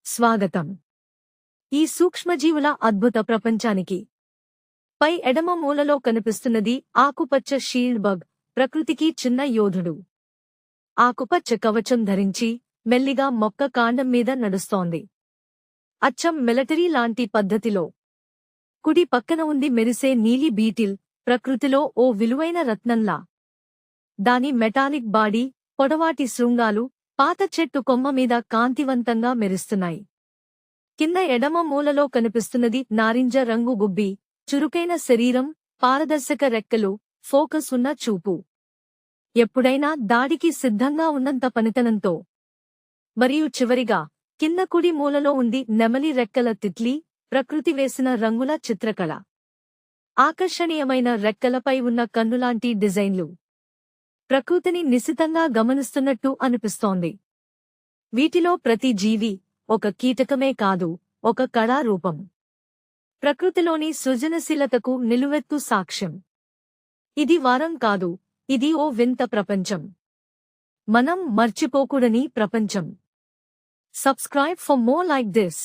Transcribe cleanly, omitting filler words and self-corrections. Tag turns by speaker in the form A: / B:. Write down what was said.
A: స్వాగతం. ఈ సూక్ష్మజీవుల అద్భుత ప్రపంచానికి పై ఎడమ మూలలో కనిపిస్తున్నది ఆకుపచ్చ షీల్డ్ బగ్, ప్రకృతికి చిన్న యోధుడు. ఆకుపచ్చ కవచం ధరించి మెల్లిగా మొక్క కాండం మీద నడుస్తోంది. అచ్చం మిలిటరీ లాంటి పద్ధతిలో. కుడి పక్కన ఉంది మెరిసే నీలి బీటిల్, ప్రకృతిలో ఓ విలువైన రత్నంలా. దాని మెటాలిక్ బాడీ, పొడవాటి శృంగాలు పాత చెట్టు కొమ్మ మీద కాంతివంతంగా మెరుస్తున్నాయి. కింద ఎడమ మూలలో కనిపిస్తున్నది నారింజ రంగు గుబ్బి, చురుకైన శరీరం, పారదర్శక రెక్కలు, ఫోకస్ ఉన్న చూపు. ఎప్పుడైనా దాడికి సిద్ధంగా ఉన్నంత పనితనంతో. మరియు చివరిగా కింద కుడి మూలలో ఉంది నెమలి రెక్కల తిత్లీ, ప్రకృతి వేసిన రంగుల చిత్రకళ. ఆకర్షణీయమైన రెక్కలపై ఉన్న కన్నులాంటి డిజైన్లు. ప్రకృతిని నిశితంగా గమనిస్తున్నట్టు అనిపిస్తోంది. వీటిలో ప్రతి జీవి ఒక కీటకమే కాదు, ఒక కళారూపం. ప్రకృతిలోని సృజనశీలతకు నిలువెత్తు సాక్ష్యం. ఇది వారం కాదు, ఇది ఓ వింత ప్రపంచం. మనం మర్చిపోకూడని ప్రపంచం. Subscribe for more like this.